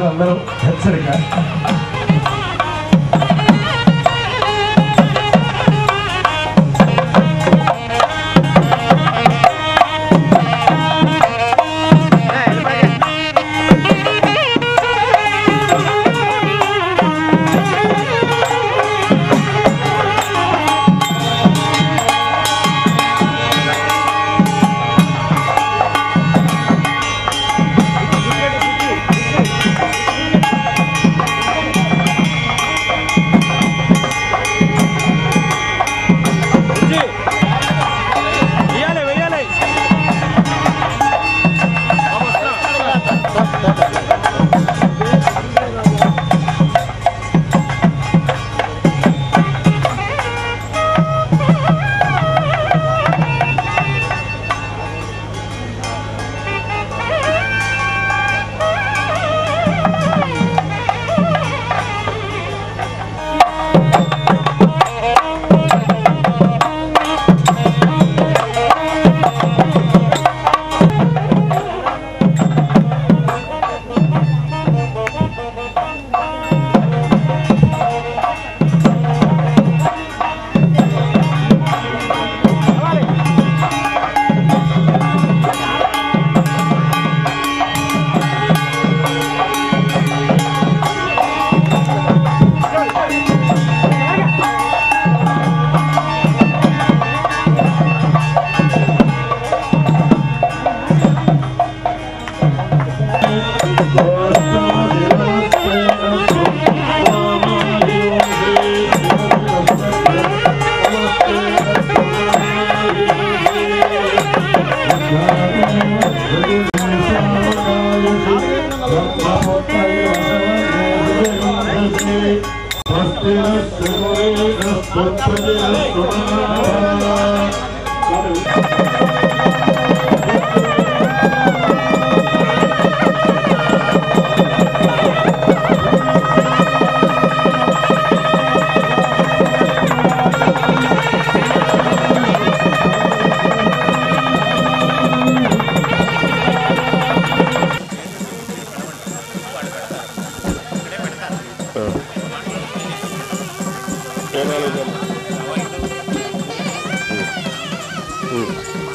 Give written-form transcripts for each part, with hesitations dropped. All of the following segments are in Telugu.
అందరూ హెచ్చరిక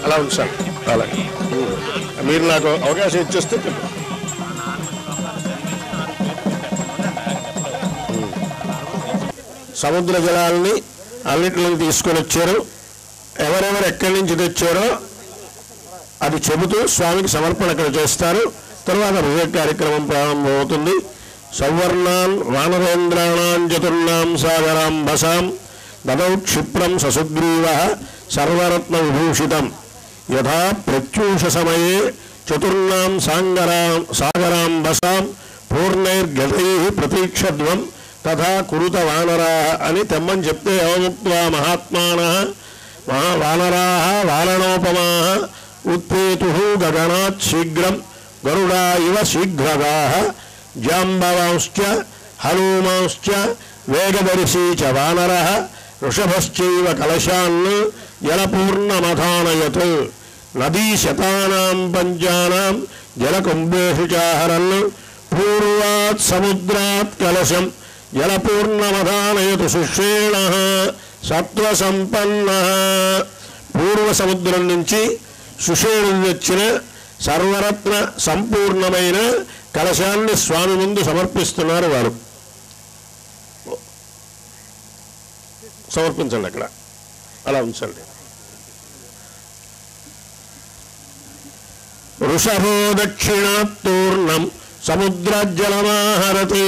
అలా ఉంది సార్. అలాగే మీరు నాకు అవకాశం ఇచ్చేస్తే సముద్ర జలాలని అన్నింటిని తీసుకొని వచ్చారు. ఎవరెవరు ఎక్కడి నుంచి తెచ్చారో అది చెబుతూ స్వామికి సమర్పణ ఇక్కడ చేస్తారు. తర్వాత వివేక కార్యక్రమం ప్రారంభమవుతుంది. సౌవర్ణాన్ వానరేంద్రాణాం చతుర్ణాం సాగరాం బసాం దదౌ క్షిప్రం ససుగ్రీవ సర్వరత్న విభూషితం యథా ప్రత్యూష సమయే చతుర్ణాం సాగరాం బసాం పూర్ణైర్గతై ప్రతీక్షధ్వం తథా కురుత వానరా అని తెమ్మని చెప్తే అవముక్త్వా మహాత్మానః వానరాః వారణోపమాః ఉత్పేతు గగనాత్ శీఘ్రం గరుడా ఇవ శీఘ్రగాః జాంబవాంశ్చ హనుమాంశ్చ వేగదర్శీ చ వానరః వృషభశ్చైవ కలశాన్ జలపూర్ణమధానయత్ నదీశతానాం పంచానాం జలకుంభేషు చాహరన్ పూర్వాత్ సముద్రాత్ కలశం జలపూర్ణమధానయతు సుషేణః సత్వసంపన్నః. పూర్వ సముద్రం నుంచి సుషేణుడు వచ్చిన సర్వరత్న సంపూర్ణమైన కలశాన్ని స్వామి ముందు సమర్పిస్తున్నారు వారు. సమర్పించండి. అక్కడ అలా ఉంచండి. వృషభో దక్షిణాత్తూర్ణం సముద్రజలమాహరతి.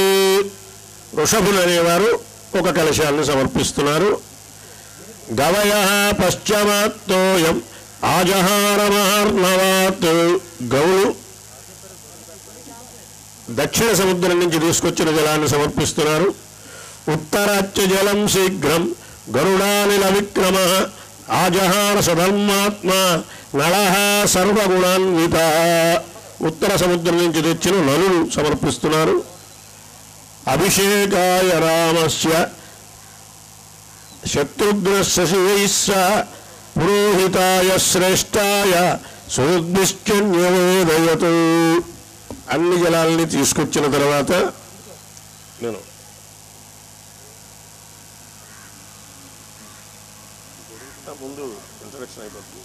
వృషభులు అనేవారు ఒక కలశాన్ని సమర్పిస్తున్నారు. గవయ పశ్చిమాత్తోయం ఆజహారమహర్ణవాత్. గౌలు దక్షిణ సముద్రం నుంచి తీసుకొచ్చిన జలాన్ని సమర్పిస్తున్నారు. ఉత్తరాచ్య జలం శీఘ్రం గరుడానిల విక్రమ ఆజహార సధర్మాత్మ నళః సర్వగుణాన్విత. ఉత్తర సముద్రం నుంచి తెచ్చిన నలులు సమర్పిస్తున్నారు. అభిషేకాయ రామస్య శత్రుఘ్నస్య శివైస్స పురోహితాయ శ్రేష్ఠాయ సోద్భిశ్చన్యవేదయతు. అన్ని జలాల్ని తీసుకొచ్చిన తర్వాత నేను ముందు ఇంట్రడక్షన్ అయిపోతుంది.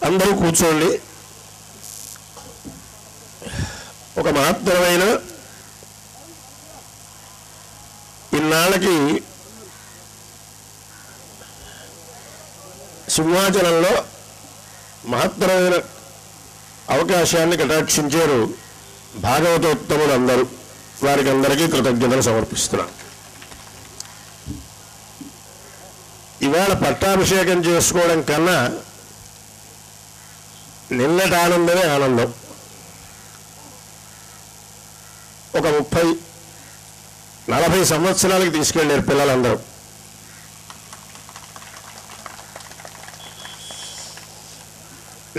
అందరూ కూర్చోండి. ఒక మహత్తరమైన ఇన్నాళ్ళకి సింహాచలంలో మహత్తరమైన అవకాశాన్ని కటాక్షించారు భాగవతోత్తములు అందరూ. వారికి అందరికీ కృతజ్ఞతలు సమర్పిస్తున్నాను. ఇవాళ పట్టాభిషేకం చేసుకోవడం కన్నా నిన్నటి ఆనందమే ఆనందం. ఒక 30-40 సంవత్సరాలకి తీసుకెళ్ళారు పిల్లలందరూ.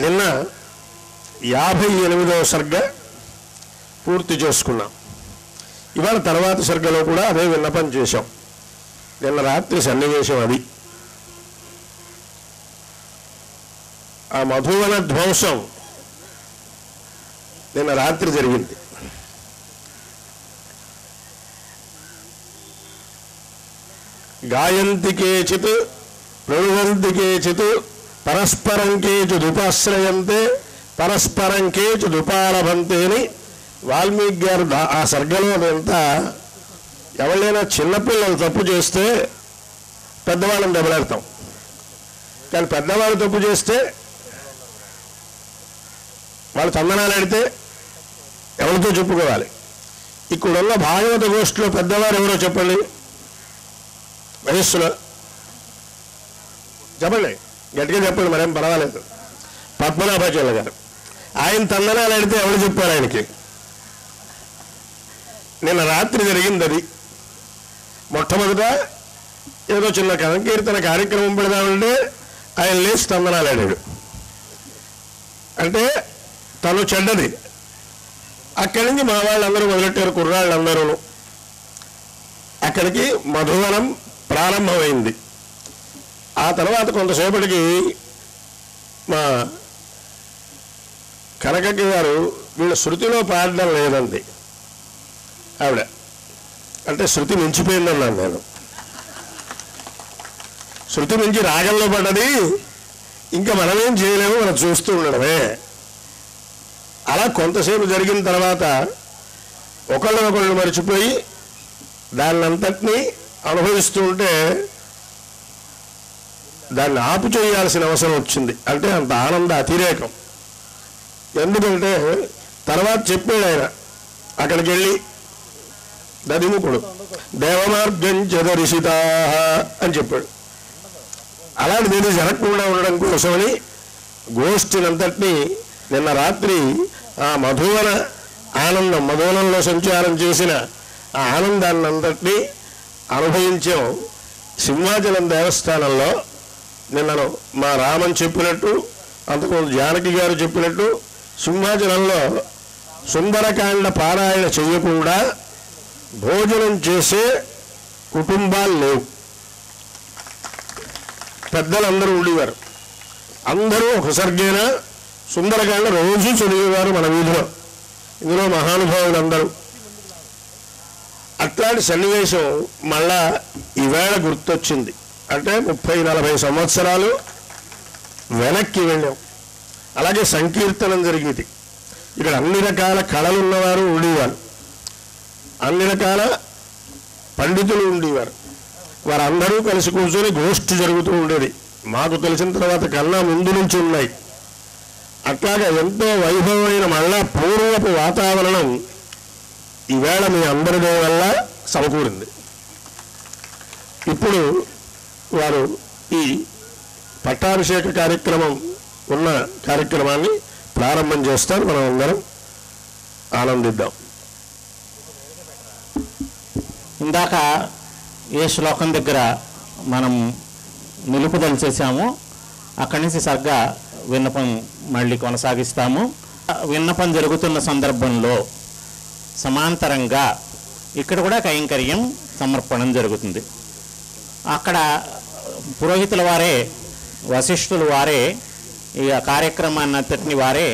నిన్న 58వ సర్గ పూర్తి చేసుకున్నాం. ఇవాళ తర్వాత సర్గలో కూడా అదే విన్నపం చేశాం. నిన్న రాత్రి సన్నివేశం అది. ఆ మధువన ధ్వంసం నిన్న రాత్రి జరిగింది. గాయంతి కేచిత్ ప్రణువంతి కేచిత్ పరస్పరం కేచిదుపాశ్రయంతే పరస్పరం కేచిదుపాలభంతే అని వాల్మీకి గారు ఆ సర్గలో అదంతా. ఎవరైనా చిన్నపిల్లలు తప్పు చేస్తే పెద్దవాళ్ళని దెబ్బలాడతాం, కానీ పెద్దవాళ్ళు తప్పు చేస్తే వాళ్ళు తందనాలు ఆడితే ఎవరితో చెప్పుకోవాలి. ఇక్కడున్న భాగవత గోష్ఠిలో పెద్దవారు ఎవరో చెప్పండి, వయస్సులో చెప్పండి, గట్టిగా చెప్పండి, మరేం పర్వాలేదు. పద్మనాభాచార్య గారు. ఆయన తందనాలు ఆడితే ఎవరు చెప్పారు ఆయనకి? నిన్న రాత్రి జరిగింది అది. మొట్టమొదట ఏదో చిన్న సంకీర్తన కార్యక్రమం పెడదామంటే ఆయన లేచి తందనాలు ఆడాడు. అంటే తను చెడ్డది. అక్కడి నుంచి మా వాళ్ళందరూ మొదలెట్టారు, కుర్రాళ్ళందరూ. అక్కడికి మధువనం ప్రారంభమైంది. ఆ తర్వాత కొంతసేపటికి మా కనకకి గారు వీళ్ళ శృతిలో పాడడం లేదండి ఆవిడ. అంటే శృతి మించిపోయిందన్నాను నేను. శృతి మించి రాగంలో పడ్డది, ఇంకా మనమేం చేయలేము, మనం చూస్తూ ఉండడమే. అలా కొంతసేపు జరిగిన తర్వాత ఒకళ్ళనొకళ్ళు మర్చిపోయి దాన్నంతటినీ అనుభవిస్తూ ఉంటే దాన్ని ఆపు చేయాల్సిన అవసరం వచ్చింది. అంటే అంత ఆనంద అతిరేకం. ఎందుకంటే తర్వాత చెప్పాడు ఆయన, అక్కడికి వెళ్ళి దదిముకుడు దేవమార్గం చదరిషితా అని చెప్పాడు. అలాంటిది ఏది జరగకుండా ఉండడం కోసమని గోష్ఠినంతటినీ నిన్న రాత్రి ఆ మధువన ఆనందం, మధువనంలో సంచారం చేసిన ఆ ఆనందాన్నంతటినీ అనుభవించాం. సింహాచలం దేవస్థానంలో నిన్నను మా రామన్ చెప్పినట్టు, అంతకుముందు జానకి గారు చెప్పినట్టు, సింహాచలంలో సుందరకాండ పారాయణ చేయకుండా భోజనం చేసే కుటుంబాలు లేవు. పెద్దలందరూ ఉండేవారు. అందరూ ఒక సర్గైనా సుందరకాండ రోజు చదివేవారు మన వీధిలో. ఇందులో మహానుభావులందరూ. అట్లాంటి సన్నివేశం మళ్ళా ఈవేళ గుర్తొచ్చింది. అంటే 30-40 సంవత్సరాలు వెనక్కి వెళ్ళాం. అలాగే సంకీర్తనం జరిగేది. ఇక్కడ అన్ని రకాల కళలు ఉన్నవారు ఉండేవారు, అన్ని రకాల పండితులు ఉండేవారు. వారందరూ కలిసి కూర్చొని గోష్ఠి జరుగుతూ ఉండేది. మాకు తెలిసిన తర్వాత కన్నా ముందు నుంచి ఉన్నాయి. అట్లాగా ఎంతో వైభవమైన మళ్ళా పూర్వపు వాతావరణం ఈవేళ మీ అందరి వల్ల సమకూరింది. ఇప్పుడు వారు ఈ పట్టాభిషేక కార్యక్రమం ఉన్న కార్యక్రమాన్ని ప్రారంభం చేస్తారు. మనం అందరం ఆనందిద్దాం. ఇందాక ఏ శ్లోకం దగ్గర మనం నిలుపుదల చేశామో అక్కడి నుంచి సరిగ్గా విన్నపం మళ్ళీ కొనసాగిస్తాము. విన్నపం జరుగుతున్న సందర్భంలో సమాంతరంగా ఇక్కడ కూడా కైంకర్యం సమర్పణం జరుగుతుంది. అక్కడ పురోహితుల వారే, వశిష్ఠుల వారే ఈ కార్యక్రమాన్ని అంతటిని వారే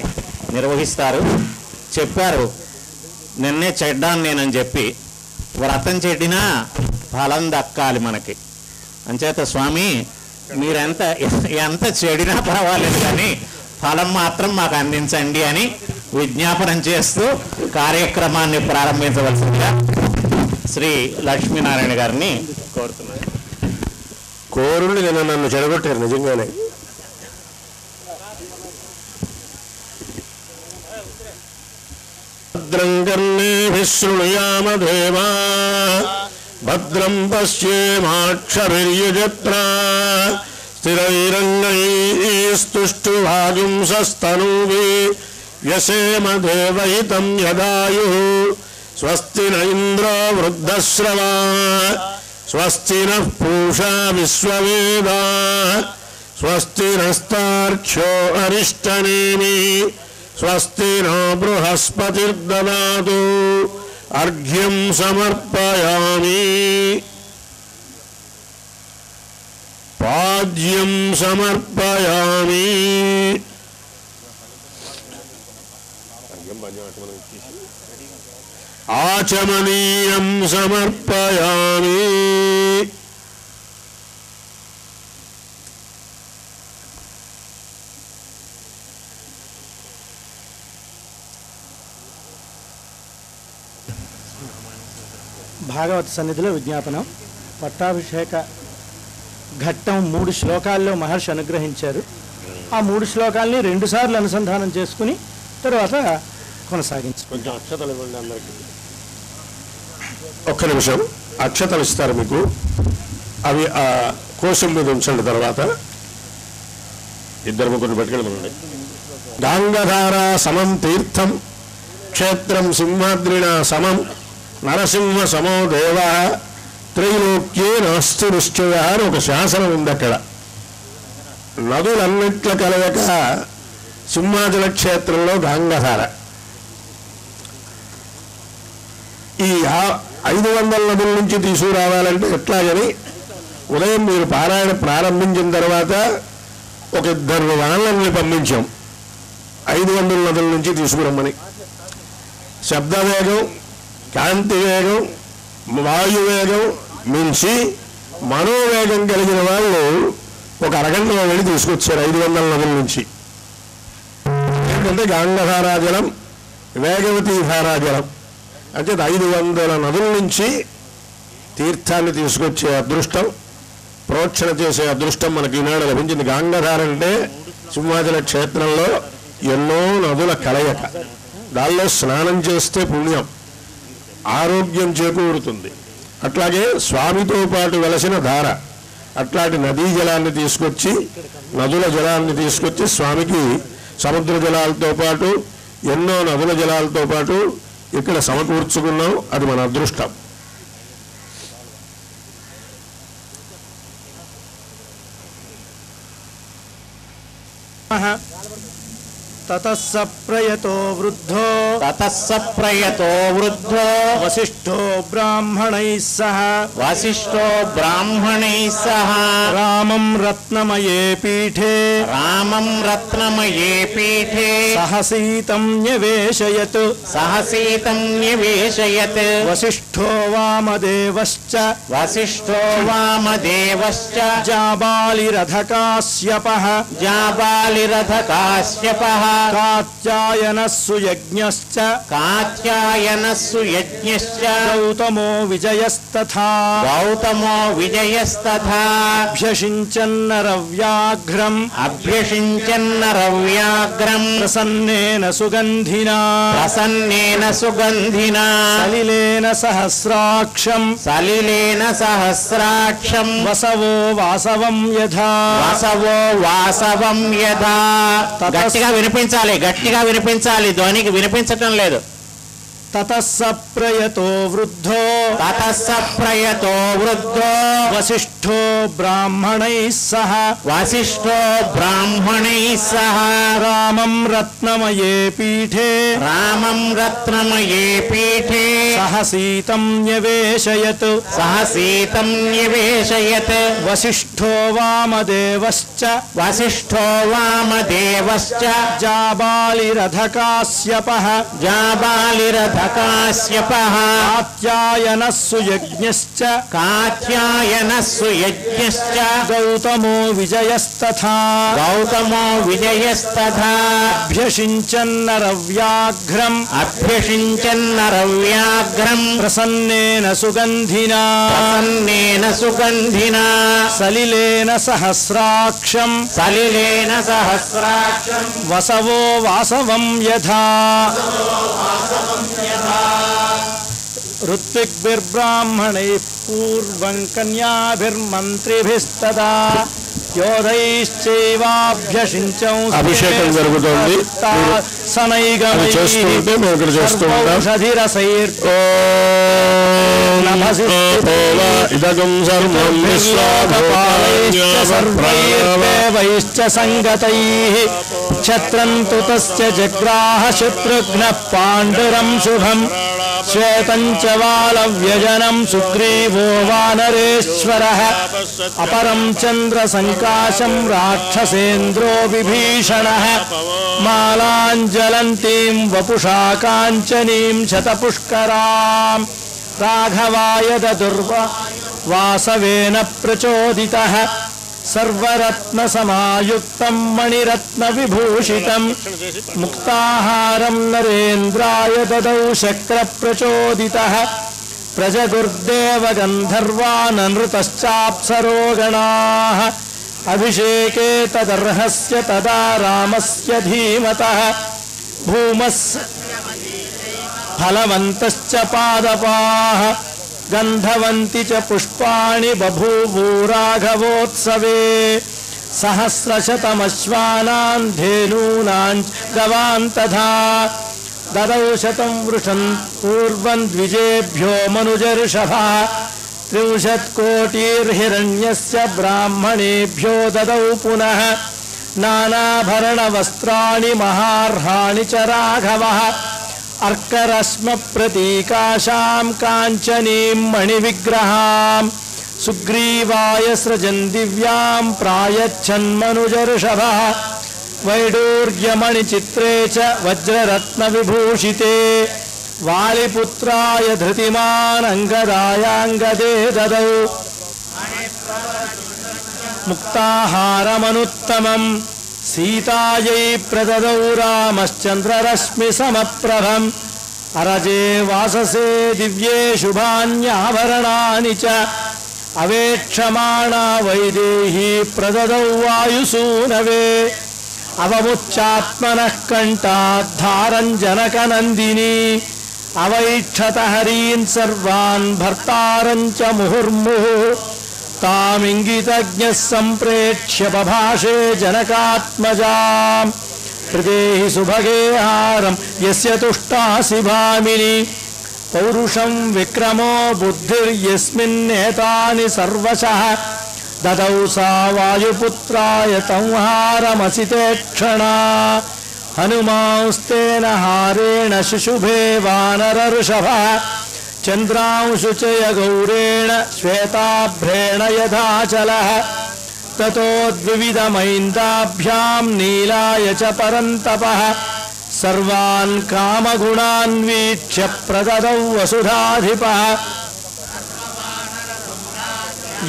నిర్వహిస్తారు. చెప్పారు, నిన్నే చెడ్డాను నేనని చెప్పి, వ్రతం చెడ్డినా ఫలం దక్కాలి మనకి. అంచేత స్వామి ఎంత చెడినా పర్వాలేదు కానీ ఫలం మాత్రం మాకు అందించండి అని విజ్ఞాపనం చేస్తూ కార్యక్రమాన్ని ప్రారంభించవలసిందిగా శ్రీ లక్ష్మీనారాయణ గారిని కోరుతున్నాను. కోరుని నన్ను చెడగొట్టారు నిజంగానే. భద్రం కర్ణేభిః శృణుయామదేవా భద్రం పశ్యేమాక్షభిర్యజత్రాः స్థిరైరంగైస్తుష్టువాగుంసస్తనూభిः వ్యసేమ దేవహితం యదాయుః స్వస్తి న ఇంద్రో వృద్ధశ్రవాः స్వస్తి నః పూషా విశ్వవేదాः స్వస్తి నస్తార్క్ష్యో అరిష్టనేమిः స్వస్తి నో బృహస్పతిర్దదాతు. అర్ఘ్యం సమర్పయామి. పాద్యం సమర్పయామి. ఆచమనీయం సమర్పయామి. భాగవత సన్నిధిలో విజ్ఞాపనం. పట్టాభిషేక ఘట్టం 3 శ్లోకాల్లో మహర్షి అనుగ్రహించారు. ఆ 3 శ్లోకాల్ని 2 సార్లు అనుసంధానం చేసుకుని తర్వాత కొనసాగించారు. కొంచెం అక్షతలు ఇవ్వండి అందరికీ. ఒక్క నిమిషం, అక్షతలు ఇస్తారు మీకు. అవి ఆ కోశం మీద ఉంచండి. తర్వాత 2 ముగ్గురు పెట్టుకెళ్ళమనండి. గాంగధార సమం తీర్థం క్షేత్రం సింహాద్రినా సమం నరసింహ సమో దేవ త్రైలోక్యే నాస్తి నిశ్చయ అని ఒక శాసనం ఉంది. అక్కడ నదులన్నిట్ల కలవక సింహాచల క్షేత్రంలో గాంగధార. ఈ 500 నదుల నుంచి తీసుకురావాలంటే ఎట్లాగని ఉదయం మీరు పారాయణ ప్రారంభించిన తర్వాత ఒక 2 వాళ్ళని పంపించాం 500 నదుల నుంచి తీసుకురమ్మని. శబ్దవేగం, కాంతి వేగం, వాయువేగం మించి మనోవేగం కలిగిన వాళ్ళు ఒక అరగంటలో వెళ్ళి తీసుకొచ్చారు 500 నదుల నుంచి. ఏంటంటే గాంగధారాజలం, వేగవతి ధారాజలం అంటే 500 నదుల నుంచి తీర్థాన్ని తీసుకొచ్చే అదృష్టం, ప్రోక్షణ చేసే అదృష్టం మనకి ఈనాడు లభించింది. గాంగధార అంటే సింహాచల క్షేత్రంలో ఎన్నో నదుల కలయిక. దానిలో స్నానం చేస్తే పుణ్యం, ఆరోగ్యం చేకూరుతుంది. అట్లాగే స్వామితో పాటు వెలసిన ధార, అట్లాంటి నదీ జలాన్ని తీసుకొచ్చి, నదుల జలాన్ని తీసుకొచ్చి స్వామికి సముద్ర జలాలతో పాటు ఎన్నో నదుల జలాలతో పాటు ఇక్కడ సమకూర్చుకున్నాం. అది మన అదృష్టం. తతః సప్రయతో వృద్ధో వశిష్ఠో బ్రాహ్మణైః సహ రామం రత్నమయే పీఠే సహసీతం న్యవేశయత్ వశిష్ఠో వామదేవశ్చ జాబాలిరథ కాశ్యపః కాత్యాయనస్సు యజ్ఞశ్చ కాత్యాయనస్సు యజ్ఞశ్చ గౌతమో విజయస్తథా గౌతమో విజయస్తథా అభ్యషించన్నరవ్యాఘ్రం అభ్యషించన్నరవ్యాఘ్రం ప్రసన్నేన సుగంధినా ప్రసన్నేన సుగంధినా సలిలేన సహస్రాక్షం సలిలేన సహస్రాక్షం వసవో వాసవం యథా వాసవో వాసవం యథా. గట్టిగా వినిపించాలి ధ్వనికి వినిపించటం లేదు. తతస్స ప్రయతో వృద్ధో వసిష్ఠో బ్రాహ్మణైః సహ రామం రత్నమయే పీఠే సహ సీతం న్యవేశయత్ వసిష్ఠో వామదేవశ్చ జాబాలిరథకాశ్యపః కాత్యాయనస్సు యజ్ఞశ్చ గౌతమో విజయస్తథా అభ్యషించన్నరవ్యాఘ్రం ప్రసన్నేన సుగంధినా సలిలేన సహస్రాక్షం వసవో వాసవం యథా ఋత్విగ్భిర్బ్రాహ్మణైః పూర్వం కన్యాభిర్మంత్రిభిస్తదా యోధైశ్చైవాభ్యషించం అభిషేకం జరుగుతోంది. చేస్తుంటే మేము ఇక్కడ చేస్తూ ఉంటాం. ఇదగం సర్వం విశ్వాభైశ్చ సంగతైః క్షత్రంతు తస్య జగ్రాహ శత్రుఘ్నః పాండురం శుభం శ్వేతం చ వాలవ్యజనం సుగ్రీవో వానరేశ్వరః అపరం చంద్ర సంకాశం రాక్షసేంద్రో విభీషణః మాలాంజలంతీం వపుషా కాంచనీం శతపుష్కరాం రాఘవాయ దదుర్వాసవేన ప్రచోదితః సర్వరత్నసమాయుక్తం మణిరత్నవిభూషితం ముక్తాహారం నరేంద్రాయ దదౌ శక్రప్రచోదితః ప్రజగుర్దేవగంధర్వాననృతశ్చాప్సరో గణాః అభిషేకే తదర్హస్య తదా రామస్య ధీమతః భూమస్య ఫలవంతశ్చ పాదపాః గంధవంతి చ పుష్పాణి బభూవూ రాఘవోత్సవే సహస్రశతమశ్వానాం ధేనూనాం గవాన్ తథా దదౌ శతం వృషం పూర్వం ద్విజేభ్యో మనుజర్షభः 30 కోటిర్హిరణ్యస్య బ్రాహ్మణేభ్యో దదౌ పునః నానాభరణవస్త్రాణి మహార్హాణి చ రాఘవः అర్కరస్మ ప్రతీకాశాం కాంచనీం మణివిగ్రహాం సుగ్రీవాయ సృజన్ దివ్యాం ప్రాయచ్చన్మనుజర్షభः వైడూర్యమణిచిత్రే చ వజ్రరత్నవిభూషితే వాలిపుత్రాయ ధృతిమానంగదాయాంగదే దదౌ ముక్తాహారమనుత్తమం సీతాయై ప్రదదౌ రామశ్చంద్రరశ్మి సమప్రభం అరజే వాససే దివ్యే శుభాన్యాభరణాని చ అవేక్షమాణా వైదేహీ ప్రదదౌ వాయుసూనవే అవముచ్చాత్మనః కంఠాద్ధారం జనకనందిని అవైక్షత హరీన్ సర్వాన్ భర్తారం చ ముహుర్ముహు తామింగితజ్ఞః సంప్రేక్ష్య బభాషే జనకాత్మజాం ప్రదేహి సుభగే హారం యస్య తుష్టాసి భామిని పౌరుషం విక్రమో బుద్ధిర్యస్మిన్నేతాని సర్వశః దదౌ సా వాయుపుత్రాయ తం హారమసితే క్షణా హనుమాంస్తేన హారేణ శుశుభే వానరర్షభः చంద్రాంశు చ గౌరేణ శ్వేతాభ్రేణ యథాచలః తతో ద్వివిధమైందాభ్యాం నీలాయ చ పరంతపః సర్వాన్ కామగుణాన్ వీక్ష్య ప్రదదౌ వసుధాధిపः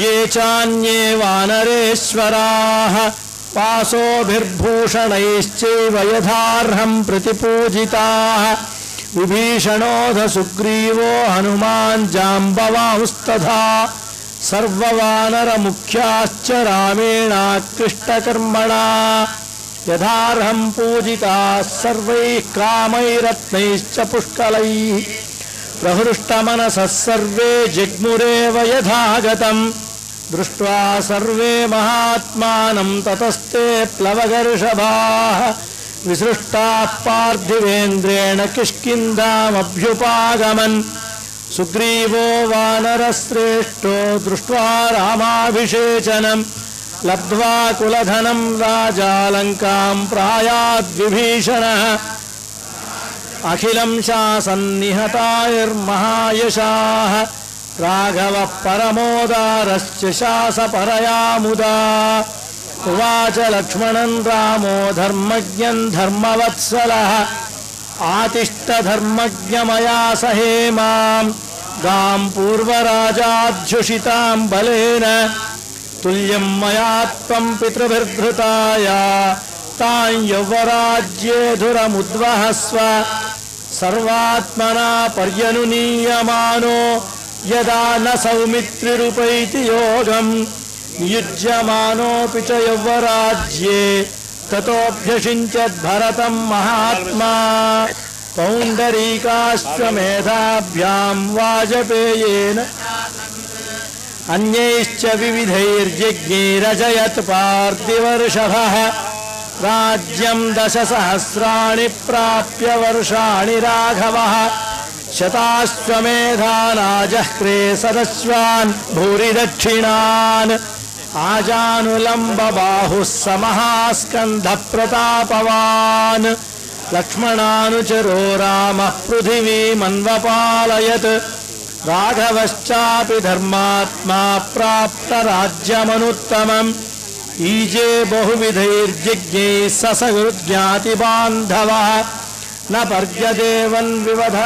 ఏ చాన్యే వానరేశ్వరాః वासोभिर्भूषणैश्चैव यथार्हं प्रतिपूजिताः विभीषणोऽध सुग्रीवो हनुमान् जाम्बवांस्तथा सर्ववानरमुख्याश्च रामेणाकृष्टकर्मणा यथार्हं पूजिताः सर्वैः कामैरत्नैश्च पुष्कलैः प्रहृष्टमनसः सर्वे जिग्मुरेव यथागतम् दृष्ट्वा सर्वे महात्मानं ततस्ते प्लवगर्षभाः विसृष्टाः पार्थिवेन्द्रेण किष्किन्धामभ्युपागमन् सुग्रीवो वानरश्रेष्ठो दृष्ट्वा रामाभिषेचनं लब्ध्वा कुलधनं राजालङ्कां प्रायाद्विभीषणः अखिलं शासन्निहताैर्महायशाः राघवः परमोदारश्च शासपरया मुदा उवाच लक्ष्मणं रामो धर्मज्ञं धर्मवत्सलः आतिष्ठधर्मज्ञमया सहेमां गां पूर्वराजाध्युषितां बलेन तुल्यं मया त्वं पितृभिर्धृताया तां यौवराज्येधुरमुद्वहस्व सर्वात्मना पर्यनुनीयमानो यदा न सौमित्रिरुपैति योगं नियुज्यमानोऽपि च यौवराज्ये ततोऽभ्यषिञ्चद्भरतं महात्मा पौण्डरीकाश्वमेधाभ्यां वाजपेयेन अन्यैश्च विविधैर्यज्ञैरजयत् पार्थिवर्षभः राज्यं 10 सहस्राणि प्राप्य वर्षाणि राघवः शताश्वमेधानाजह्रे सदस्वान् भूरि दक्षिणान् आजानुलम्बबाहुः समहास्कन्धः प्रतापवान् लक्ष्मणानुचरो रामः पृथिवीमन्वपालयत् राघवश्चापि धर्मात्मा प्राप्तराज्यमनुत्तमम् ईजे बहुविधैर्यज्ञैः ससकृज्ञातिबान्धवः न पर्यदेवन्विवध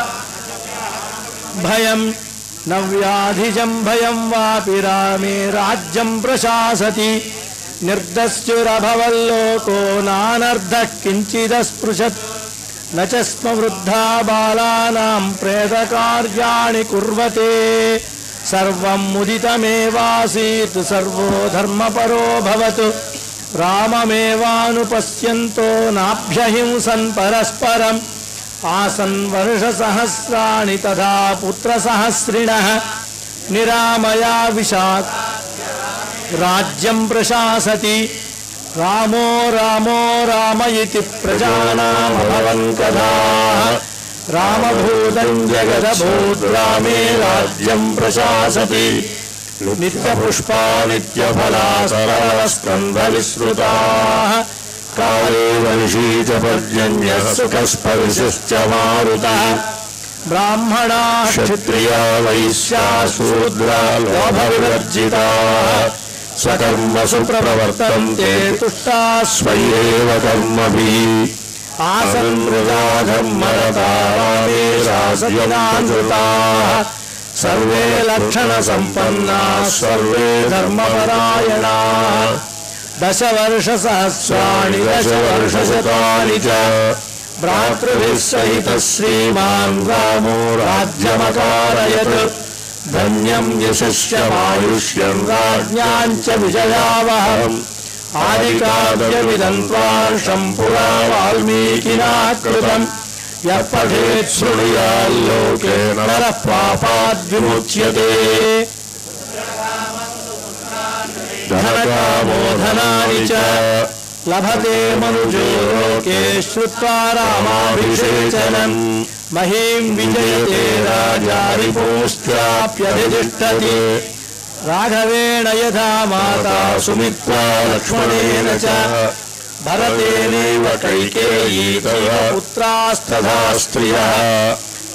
भयं न व्याधिजं भयं वापि रामे राज्यं प्रशासति निर्दस्युरभवल्लोको नानर्धः किञ्चिदस्पृशत् न च स्म वृद्धा बालानां प्रेतकार्याणि कुर्वते सर्वं मुदितमेवासीत् सर्वो धर्मपरो भवतु राममेवानुपश्यन्तो नाभ्यहिंसन् परस्परम् आसन् वर्षसहस्राणि तथा पुत्रसहस्रिणः निरामया विशात् राज्यं प्रशासति रामो रामो राम इति प्रजानामभवन् कथाः रामभूतं जगदभूत् रामे राज्यं प्रशासति नित्यपुष्पा नित्यफला सर्वस्कन्धविश्रुताः काले वंशी च पर्जन्यः सुखस्पर्शिश्च मारुतः ब्राह्मणाः क्षत्रिया वैश्याः शूद्रा लोभविवर्जिताः स्वकर्मसु प्रवर्तन्ते तुष्टाः स्वयेव कर्मभिः आसन् मृगा धर्मरता रामे शासनान्विताः सर्वे लक्षणसम्पन्नाः सर्वे धर्मपरायणाः 10 वर्षसहस्राणि 10 वर्षशतानि च भ्रातृभिः सहितः श्रीमान् रामो राज्यमकारयत् धन्यं यशस्यमायुष्यं राज्ञां च विजयावहम् आदिकाव्यमिदं त्वार्षं पुरा वाल्मीकिना कृतं यः पठेत् शृणुयाल्लोके नरः पापाद्विमुच्यते धनकामो धनानि च लभते मनुजो लोके श्रुत्वा रामाभिषेचनं महीं विजयते राजा रिपुश्चाप्यधितिष्ठति राघवेण यथा माता सुमित्रा लक्ष्मणेन च भरतेनैव कैकेयी तया पुत्रास्तथा स्त्रियः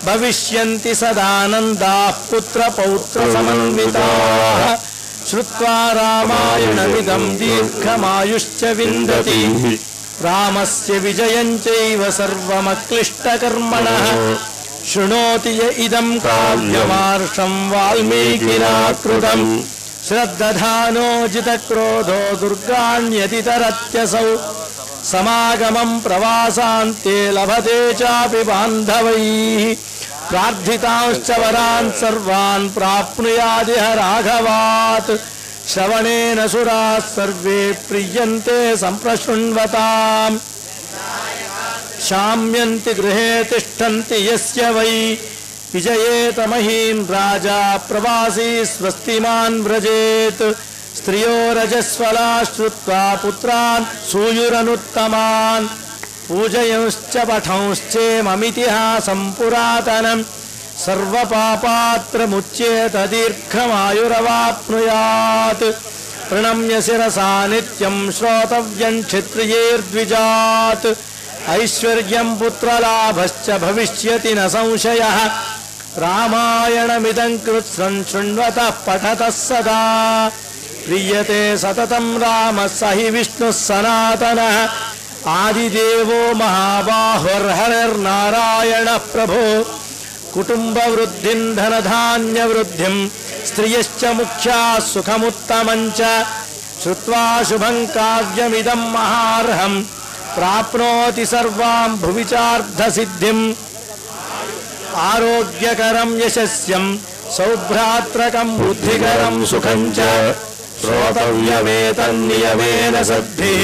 भविष्यन्ति सदानन्दाः पुत्रपौत्रसमन्विताः श्रुत्वा रामायणमिदं दीर्घमायुश्च विन्दति रामस्य विजयं चैव सर्वमक्लिष्टकर्मणः शृणोति य इदं काव्यमार्षं वाल्मीकिना कृतं శ్రద్ధధానోజితక్రోధో దుర్గాణ్యతితరత్యసౌ సమాగమం ప్రవాసాంతే లభతే చాపి బాంధవైః ప్రార్థితాంశ్చ వరాన్ సర్వాన్ ప్రాప్నుయాదిహ రాఘవాత్ శ్రవణేన సురాः సర్వే ప్రీయంతే సంప్రశృణ్వతాం శామ్యంతి గృహే తిష్టంతి యస్య వై విజయేత మహీం రాజా ప్రవాసీ స్వస్తిమాన్ వ్రజేత్ స్త్రియో రజస్వలా శ్రుత్వా పుత్రాన్ సూయురనుత్తమాన్ పూజయంశ్చ పఠంశ్చేమమితిహాసం పురాతనం సర్వపాపాత్రముచ్యేత దీర్ఘమాయురవాప్నుయాత్ ప్రణమ్య శిరసా నిత్యం శ్రోతవ్యం క్షత్రియైర్ద్విజాత్ ఐశ్వర్యం పుత్రలాభశ్చ భవిష్యతి న సంశయః రామాయణమిదం కృత్స్నం శృణ్వతః పఠతః సదా ప్రీయతే సతతం రామः స హి విష్ణుః సనాతనः ఆదిదేవో మహాబాహుర్హరిర్నారాయణः ప్రభో కుటుంబవృద్ధిం ధనధాన్యవృద్ధిం స్త్రియశ్చ ముఖ్యాः సుఖముత్తమం చ శ్రుత్వా శుభం కావ్యమిదం మహార్హం ప్రాప్నోతి సర్వాం భువి చార్ధసిద్ధిం ఆరోగ్యకరం యశస్యం సౌభ్రాత్రకం బుద్ధికరం సుఖం చ శ్రోతవ్యమేతన్నియమేన సద్భిః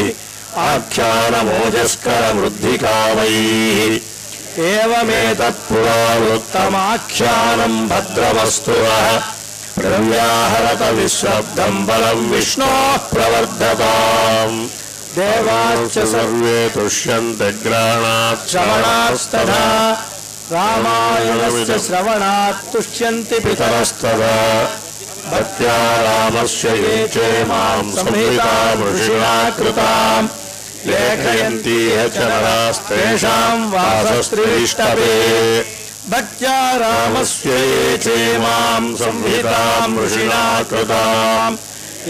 ఆఖ్యానమోజస్కరమృద్ధికావైః ఏవమేతత్పురావృత్తమాఖ్యానం భద్రవస్తుః ప్రవ్యాహరత విశ్వబ్దం బలం విష్ణోః ప్రవర్ధతాం దేవాశ్చ సర్వే తుష్యంతి గ్రహణాత్ శ్రవణాస్తథా రామాయణస్య శ్రవణాత్ తుష్యంతి పితరస్తథా భక్త్యా రామస్య యే చేమాం సంహితాం ఋషిణా కృతాం లేఖయంతి చ నరాస్తేషాం వాసస్త్రీష్టపే భక్త్యా రామస్య యే చేమాం సంహితాం ఋషిణా కృతాం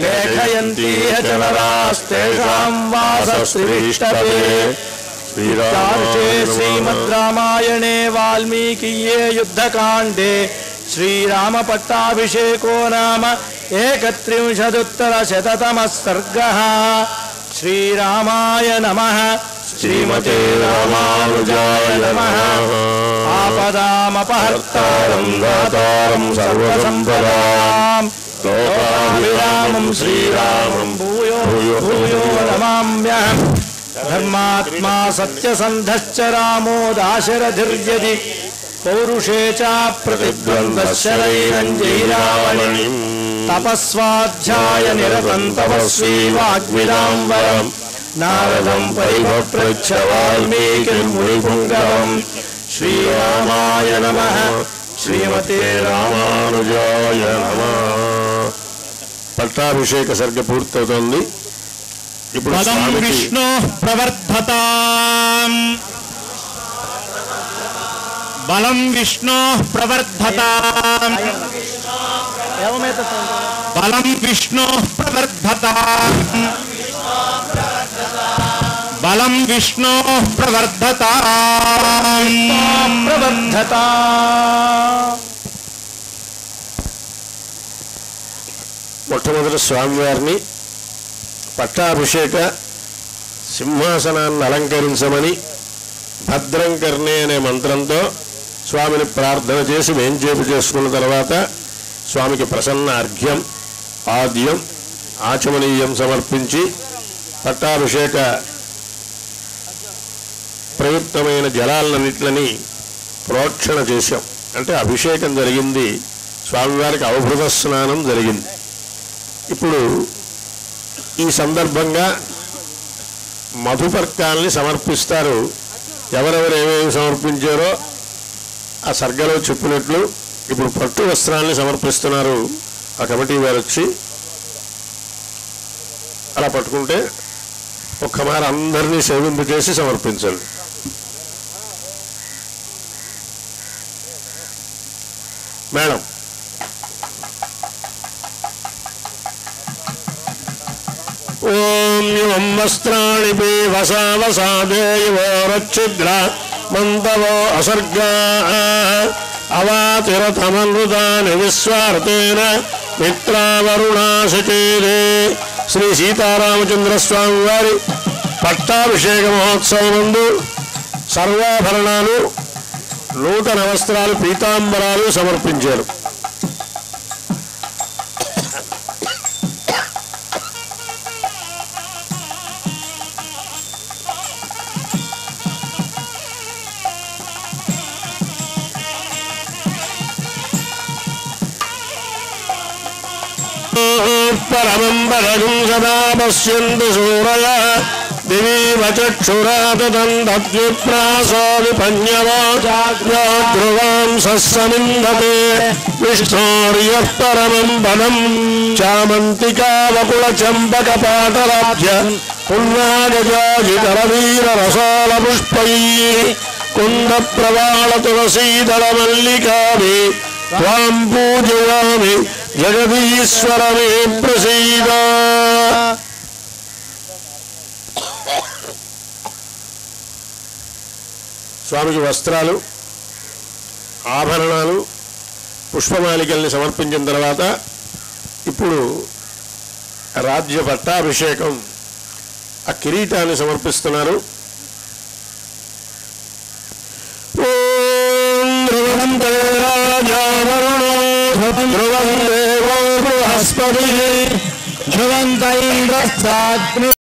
లేఖయంతి చ నరాస్తేషాం వాసస్త్రీష్టపే శ్రీమద్ రామాయణే వాల్మీకియే యుద్ధకాండే శ్రీరామ పట్టాభిషేకో నామ 31 సర్గః శ్రీరామాయ నమః శ్రీమతే రామానుజాయ నమః ఆపదామపహర్తారం దాతారం సర్వసంపదాం లోకాభిరామం శ్రీరామం భూయో భూయో నమామ్యహం ధర్మాత్మా సత్యసంధశ్చ రామో దాశరథిర్యది పౌరుషే చ ప్రతిద్వంద్వశరైరంజైరావణిం తపస్వాధ్యాయ నిరతం తపస్వీ వాగ్విదాంబరం నారదం పరిపప్రచ్ఛ వాల్మీకిం మునిపుంగవం శ్రీరామాయ నమః శ్రీమతే రామానుజాయ నమః. పట్టాభిషేక సర్గ పూర్తవుతోంది. ఇప్పుడు పదం విష్ణు ప్రవర్ధతాం బలం విష్ణు ప్రవర్ధతాం బలం విష్ణు ప్రవర్ధతాం బలం విష్ణు ప్రవర్ధతాం ప్రవర్ధతా. మొట్టమొదటి స్వామివారిని పట్టాభిషేక సింహాసనాన్ని అలంకరించమని భద్రం కర్ణే అనే మంత్రంతో స్వామిని ప్రార్థన చేసి వేంచేపు చేసుకున్న తర్వాత స్వామికి ప్రసన్న అర్ఘ్యం ఆద్యం ఆచమనీయం సమర్పించి పట్టాభిషేక ప్రయుక్తమైన జలాలన్నింటినీ ప్రోక్షణ చేశాం. అంటే అభిషేకం జరిగింది, స్వామివారికి అవభృత స్నానం జరిగింది. ఇప్పుడు ఈ సందర్భంగా మధుపర్కాల్ని సమర్పిస్తారు. ఎవరెవరు ఏమేమి సమర్పించారో ఆ సర్గలో చెప్పినట్లు ఇప్పుడు పట్టు వస్త్రాల్ని సమర్పిస్తున్నారు. ఆ కమిటీ వారు వచ్చి అలా పట్టుకుంటే ఒక్కమారు అందరినీ సేవింపు చేసి సమర్పించండి. మేడం ఓం యం వస్త్రాణి వసావసాదేయోరచ్ఛిద్ర మంతవో అసర్గా అవాతిరథమనృతాని విశ్వార్తేన మిత్రావరుణాశచేదే శ్రీ సీతారామచంద్ర స్వామి వారి పట్టాభిషేక మహోత్సవమందు సర్వాభరణాలు, నూతన వస్త్రాలు, పీతాంబరాలు సమర్పించారు. పరమం పరగం సదా పశ్యంతు సూరయ దివీవ చక్షురాతదంద్విప్రాసో విపన్యవాచాగ్రవాం సస్సమిందతే విష్ణోర్యః పరమం పదం చామంతికావకుల చంపక పాటలాభ్య పున్నాగజాజితరవీర రసాల పుష్పైః కుంద ప్రవాళ తులసీదళ మల్లికాభి త్వాం పూజయామి జగదీశ్వర మే ప్రసీద. స్వామికి వస్త్రాలు, ఆభరణాలు, పుష్పమాలికల్ని సమర్పించిన తర్వాత ఇప్పుడు రాజ్య పట్టాభిషేకం, ఆ కిరీటాన్ని సమర్పిస్తున్నారు. ధ్రువం దేవో బృహస్పతి ధ్రువంత ఇంద్రస్తాగ్ని